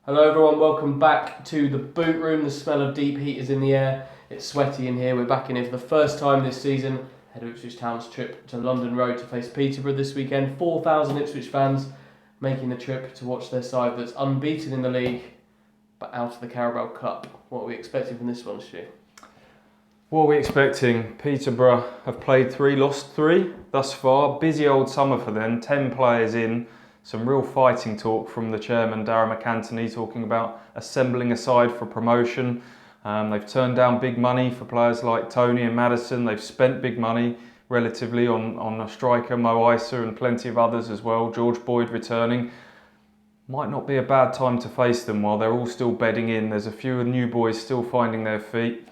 Hello everyone, welcome back to the boot room. The smell of deep heat is in the air. It's sweaty in here. We're back in here for the first time this season. Head of Ipswich Town's trip to London Road to face Peterborough this weekend. 4,000 Ipswich fans making the trip to watch their side that's unbeaten in the league, but out of the Carabao Cup. What are we expecting from this one, Stu? What are we expecting? Peterborough have played 3, lost 3 thus far. Busy old summer for them, 10 players in. Some real fighting talk from the chairman, Darren McAntony, talking about assembling a side for promotion. They've turned down big money for players like Tony and Maddison. They've spent big money relatively on a striker, Mo Issa, and plenty of others as well. George Boyd returning. Might not be a bad time to face them while they're all still bedding in. There's a few new boys still finding their feet.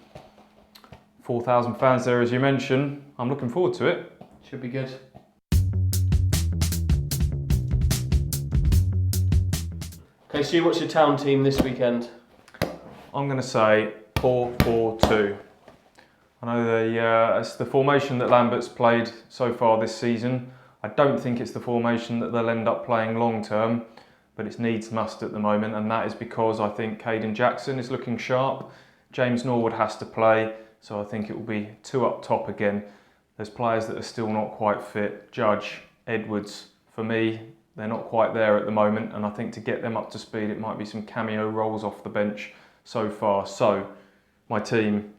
4,000 fans there, as you mentioned. I'm looking forward to it. Should be good. Okay, Stu, what's your town team this weekend? I'm going to say 4-4-2. I know it's the formation that Lambert's played so far this season. I don't think it's the formation that they'll end up playing long term, but it's needs must at the moment, and that is because I think Caden Jackson is looking sharp. James Norwood has to play, so I think it will be 2 up top again. There's players that are still not quite fit. Judge, Edwards, for me, they're not quite there at the moment, and I think to get them up to speed, it might be some cameo roles off the bench so far. So, my team,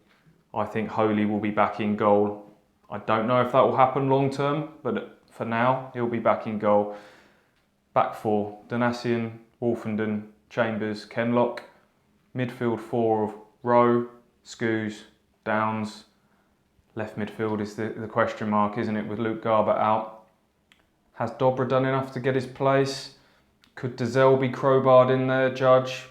I think Holy will be back in goal. I don't know if that will happen long term, but for now, he'll be back in goal. Back 4, Donasian, Wolfenden, Chambers, Kenlock. Midfield 4 of Rowe, Scoos, Downs. Left midfield is the question mark, isn't it, with Luke Garbutt out. Has Dobra done enough to get his place? Could Dazelle be crowbarred in there, Judge?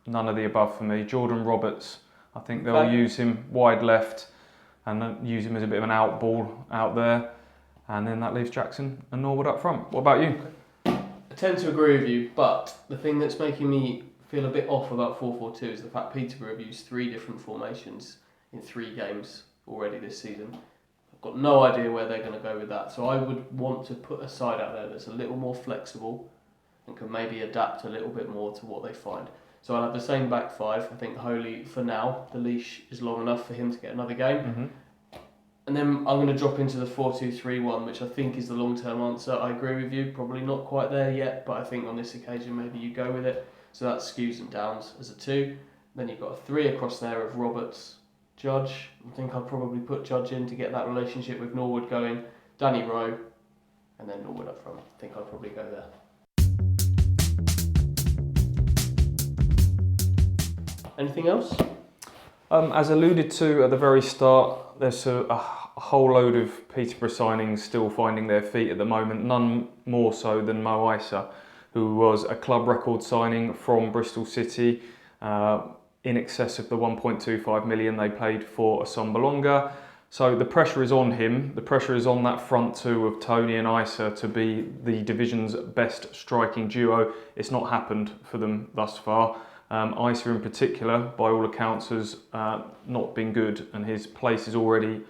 None of the above for me. Jordan Roberts, I think they'll use him wide left and use him as a bit of an out ball out there. And then that leaves Jackson and Norwood up front. What about you? I tend to agree with you, but the thing that's making me feel a bit off about 4-4-2 is the fact Peterborough have used 3 different formations in 3 games already this season. I've got no idea where they're going to go with that, so I would want to put a side out there that's a little more flexible and can maybe adapt a little bit more to what they find. So I'll have the same back 5. I think Holy, for now, the leash is long enough for him to get another game. Mm-hmm. And then I'm going to drop into the 4-2-3-1, which I think is the long-term answer. I agree with you, probably not quite there yet, but I think on this occasion maybe you go with it. So that's Skews and Downs as a 2. Then you've got a 3 across there of Roberts, Judge. I think I'll probably put Judge in to get that relationship with Norwood going. Danny Rowe, and then Norwood up front. I think I'll probably go there. Anything else? As alluded to at the very start, there's a whole load of Peterborough signings still finding their feet at the moment, none more so than Mo Issa, who was a club record signing from Bristol City, in excess of the 1.25 million they paid for Assombalonga. So the pressure is on him, the pressure is on that front 2 of Tony and Issa to be the division's best striking duo. It's not happened for them thus far. Issa in particular, by all accounts, has not been good, and his place is already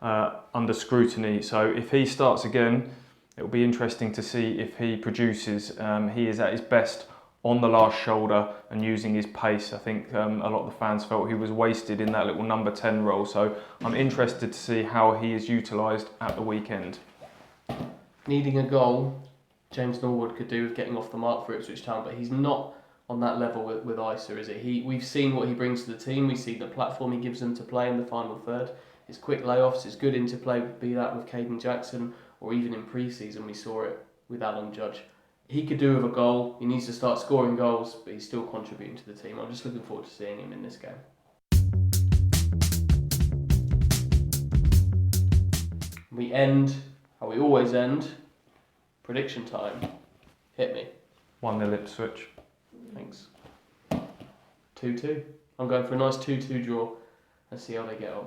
under scrutiny. So if he starts again, it will be interesting to see if he produces. He is at his best on the last shoulder and using his pace. I think a lot of the fans felt he was wasted in that little number 10 role. So I'm interested to see how he is utilised at the weekend. Needing a goal, James Norwood could do with getting off the mark for Ipswich Town, but he's not on that level with Issa, is it? We've seen what he brings to the team. We've seen the platform he gives them to play in the final third. His quick layoffs, his good interplay, be that with Caden Jackson, or even in pre-season we saw it with Alan Judge. He could do with a goal. He needs to start scoring goals, but he's still contributing to the team. I'm just looking forward to seeing him in this game. We end how we always end. Prediction time. Hit me. 1-0 Ipswich. Thanks. 2-2. I'm going for a nice 2-2 draw. Let's see how they get on.